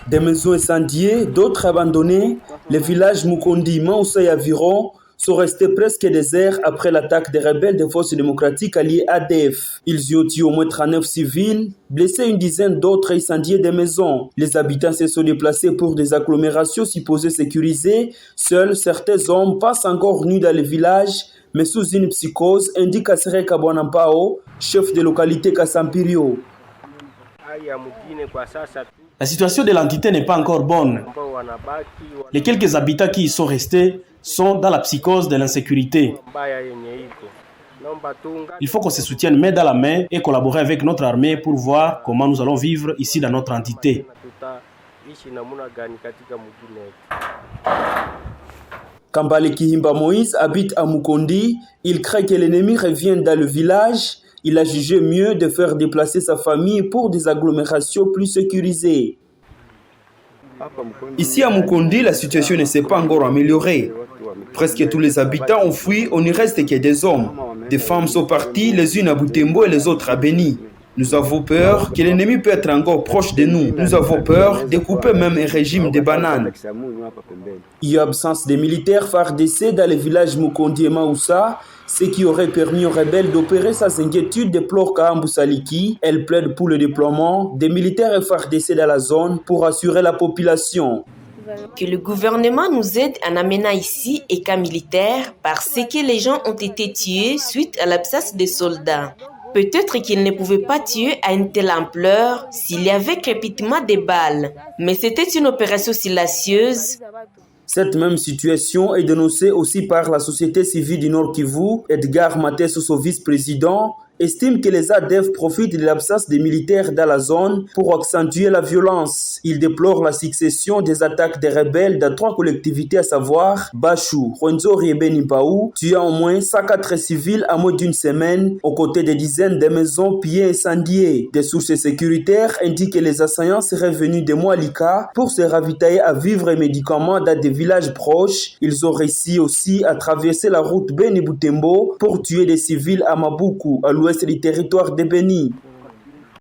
Des maisons incendiées, d'autres abandonnées, les villages Mukondi, Maoussa et Aviron sont restés presque déserts après l'attaque des rebelles des forces démocratiques alliées ADF. Ils y ont tué au moins 39 civils, blessé une dizaine d'autres et incendié des maisons. Les habitants se sont déplacés pour des agglomérations supposées sécurisées. Seuls certains hommes passent encore nus dans les villages, mais sous une psychose, indique Asere Kabwanampao, chef de localité Kasampirio. La situation de l'entité n'est pas encore bonne. Les quelques habitants qui y sont restés sont dans la psychose de l'insécurité. Il faut qu'on se soutienne main dans la main et collaborer avec notre armée pour voir comment nous allons vivre ici dans notre entité. Kambale Kihimba Moïse habite à Mukondi. Il craint que l'ennemi revienne dans le village. Il a jugé mieux de faire déplacer sa famille pour des agglomérations plus sécurisées. Ici à Mukondi, la situation ne s'est pas encore améliorée. Presque tous les habitants ont fui, on n'y reste que des hommes. Des femmes sont parties, les unes à Butembo et les autres à Beni. Nous avons peur que l'ennemi peut être encore proche de nous. Nous avons peur de couper même un régime de bananes. Il y a absence des militaires FARDC dans les villages Mukondi et Maoussa, ce qui aurait permis aux rebelles d'opérer sans inquiétude, déplore Kahambu Saliki. Elle plaide pour le déploiement des militaires FARDC dans la zone pour assurer la population. Que le gouvernement nous aide en amenant ici un camp militaire parce que les gens ont été tués suite à l'absence de soldats. Peut-être qu'ils ne pouvaient pas tuer à une telle ampleur s'il y avait crépitement des balles, mais c'était une opération silencieuse. Cette même situation est dénoncée aussi par la société civile du Nord Kivu. Edgar Mateso, son vice-président, estime que les ADF profitent de l'absence des militaires dans la zone pour accentuer la violence. Il déplore la succession des attaques des rebelles dans 3 collectivités, à savoir Bachou, Rwenzori et Benipaou, tuant au moins 104 civils à moins d'une semaine, aux côtés des dizaines de maisons pillées et incendiées. Des sources sécuritaires indiquent que les assaillants seraient venus de Moalika pour se ravitailler à vivres et médicaments dans des villages proches. Ils ont réussi aussi à traverser la route Beni-Butembo pour tuer des civils à Mabuku, à l'ouest du territoire de Beni.